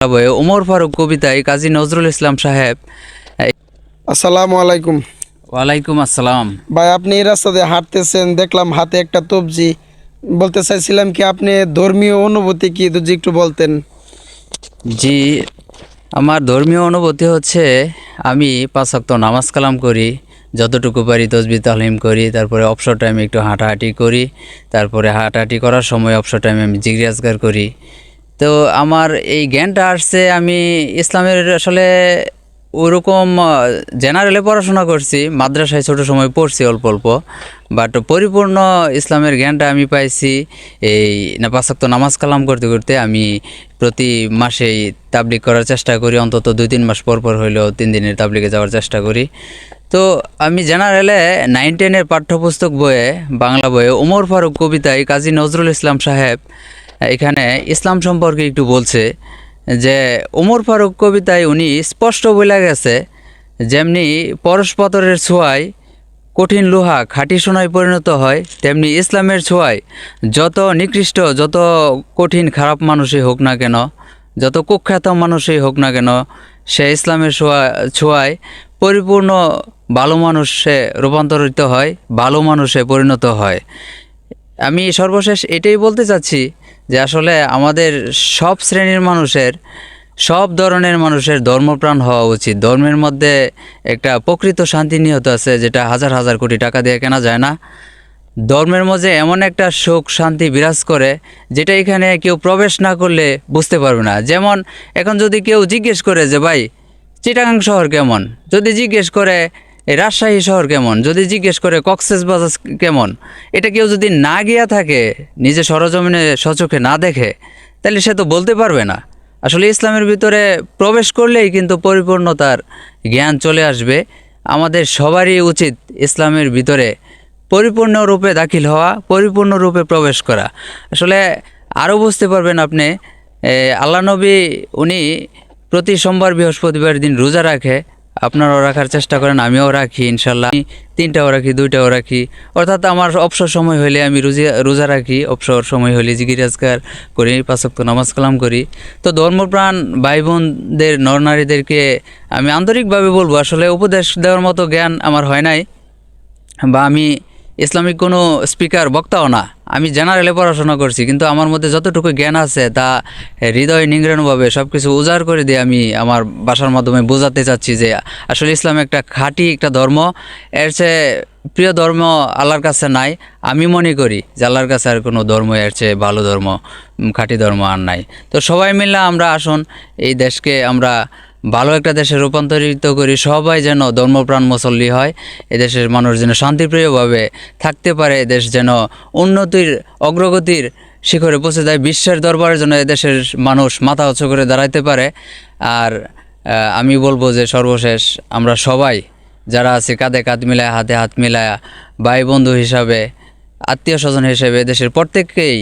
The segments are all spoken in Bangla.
ওমর ফারুক কবিতায় কাজী নজরুল ইসলাম সাহেব। আসসালামু আলাইকুম। ওয়ালাইকুম আসসালাম। ভাই, আপনি এই রাস্তা দিয়ে হাঁটতেছেন, দেখলাম হাতে একটা তবজি। বলতে চাইছিলাম কি, আপনি ধর্মীয় অনুভূতি কি যদি একটু বলতেন। জি, আমার ধর্মীয় অনুভূতি হচ্ছে আমি 5 ওয়াক্ত নামাজ কালাম করি, যতটুকু পারি তসবিহ তাহলিম করি, তারপরে অবসর টাইমে একটু হাঁটাহাঁটি করি, তারপরে হাঁটাহাঁটি করার সময় অবসর টাইমে আমি জিকির আজকার করি। তো আমার এই জ্ঞানটা আসছে, আমি ইসলামের আসলে ওরকম জেনারেলে পড়াশোনা করছি, মাদ্রাসায় ছোট সময় পড়ছি অল্প অল্প, বাট পরিপূর্ণ ইসলামের জ্ঞানটা আমি পাইছি এই 5 ওয়াক্ত নামাজ কালাম করতে করতে। আমি প্রতি মাসেই তাবলিগ করার চেষ্টা করি, অন্তত 2-3 মাস পর পর হইলেও 3 দিনের তাবলিগে যাওয়ার চেষ্টা করি। তো আমি জেনারেলে 9-10-এর পাঠ্যপুস্তক বইয়ে, বাংলা বইয়ে ওমর ফারুক কবিতায় কাজী নজরুল ইসলাম সাহেব এখানে ইসলাম সম্পর্কে একটু বলছে যে ওমর ফারুক কবিতায় উনি স্পষ্ট বলে গেছে, যেমনি পরশ পাথরের ছোঁয়ায় কঠিন লোহা খাঁটি সোনায় পরিণত হয়, তেমনি ইসলামের ছোঁয়ায় যত নিকৃষ্ট, যত কঠিন খারাপ মানুষই হোক না কেন, যত কুখ্যাত মানুষই হোক না কেন, সে ইসলামের ছোঁয়ায় পরিপূর্ণ ভালো মানুষে রূপান্তরিত হয়, ভালো মানুষে পরিণত হয়। আমি সর্বশেষ এটাই বলতে চাচ্ছি যে আসলে আমাদের সব শ্রেণীর মানুষের, সব ধরনের মানুষের ধর্মপ্রাণ হওয়া উচিত। ধর্মের মধ্যে একটা প্রকৃত শান্তি নিহিত আছে, যেটা হাজার হাজার কোটি টাকা দিয়ে কেনা যায় না। ধর্মের মধ্যে এমন একটা সুখ শান্তি বিরাজ করে, যেটা এখানে কেউ প্রবেশ না করলে বুঝতে পারবে না। যেমন এখন যদি কেউ জিজ্ঞেস করে যে ভাই চিটাগাং শহর কেমন, যদি জিজ্ঞেস করে এই রাজশাহী শহর কেমন, যদি জিজ্ঞেস করে কক্সবাজার কেমন, এটা কেউ যদি না গিয়া থাকে, নিজে সরজমিনে সচোখে না দেখে, তাহলে সে তো বলতে পারবে না। আসলে ইসলামের ভিতরে প্রবেশ করলেই কিন্তু পরিপূর্ণতার জ্ঞান চলে আসবে। আমাদের সবারই উচিত ইসলামের ভিতরে পরিপূর্ণরূপে দাখিল হওয়া, পরিপূর্ণরূপে প্রবেশ করা। আসলে আরও বুঝতে পারবেন আপনি, আল্লাহ নবী উনি প্রতি সোমবার বৃহস্পতিবার দিন রোজা রাখে। আপনারাও রাখার চেষ্টা করেন, আমিও রাখি ইনশাল্লাহ। 3টাও রাখি, 2টাও রাখি, অর্থাৎ আমার অবসর সময় হলে আমি রোজা রাখি, অবসর সময় হলে জিকির আজকার করি, 5 ওয়াক্ত নামাজ কালাম করি। তো ধর্মপ্রাণ ভাই বোনদের, নরনারীদেরকে আমি আন্তরিকভাবে বলবো, আসলে উপদেশ দেওয়ার মতো জ্ঞান আমার হয় নাই, বা আমি ইসলামিক কোনো স্পিকার বক্তাও না। আমি জেনারেলে পড়াশোনা করছি, কিন্তু আমার মধ্যে যতটুকু জ্ঞান আছে তা হৃদয় নিংড়ানোভাবে সব কিছু উজাড় করে দিয়ে আমি আমার ভাষার মাধ্যমে বোঝাতে চাচ্ছি যে আসলে ইসলাম একটা খাঁটি একটা ধর্ম। এর চেয়ে প্রিয় ধর্ম আল্লাহর কাছে নাই। আমি মনে করি যে আল্লাহর কাছে আর কোনো ধর্ম এর চেয়ে ভালো ধর্ম, খাঁটি ধর্ম আর নাই। তো সবাই মিলে আমরা আসুন এই দেশকে আমরা ভালো একটা দেশে রূপান্তরিত করি। সবাই যেন ধর্মপ্রাণ মুসল্লি হয়, এদেশের মানুষ যেন শান্তিপ্রিয়ভাবে থাকতে পারে, এদেশ যেন উন্নতির অগ্রগতির শিখরে পৌঁছে যায়, বিশ্বের দরবারের জন্য এদেশের মানুষ মাথা উঁচু করে দাঁড়াইতে পারে। আর আমি বলবো যে সর্বশেষ আমরা সবাই যারা আছি কাঁধে কাঁধ মিলায়, হাতে হাত মিলায়া, ভাই বন্ধু হিসাবে, আত্মীয় স্বজন হিসেবে দেশের প্রত্যেককেই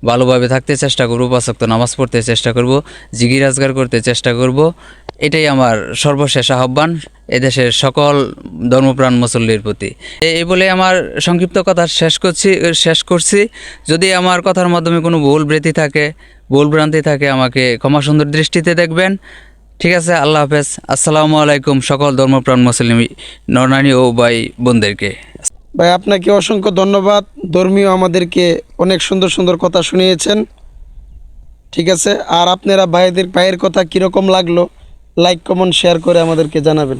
ভালোভাবে থাকতে চেষ্টা করব, 5 ওয়াক্ত নামাজ পড়তে চেষ্টা করব, জিকির আজকার করতে চেষ্টা করব। এটাই আমার সর্বশেষ আহ্বান এদেশের সকল ধর্মপ্রাণ মুসল্লির প্রতি। এই বলে আমার সংক্ষিপ্ত কথা শেষ করছি। যদি আমার কথার মাধ্যমে কোনো ভুল ভ্রান্তি থাকে আমাকে ক্ষমা সুন্দর দৃষ্টিতে দেখবেন। ঠিক আছে, আল্লাহ হাফেজ। আসসালামু আলাইকুম সকল ধর্মপ্রাণ মুসলিম নরনারী ও ভাই বোনদেরকে। ভাই, আপনাকে অসংখ্য ধন্যবাদ। ধর্মীয় আমাদেরকে অনেক সুন্দর সুন্দর কথা শুনিয়েছেন। ঠিক আছে, আর আপনারা ভাইয়ের কথা কীরকম লাগলো, লাইক কমেন্ট শেয়ার করে আমাদেরকে জানাবেন।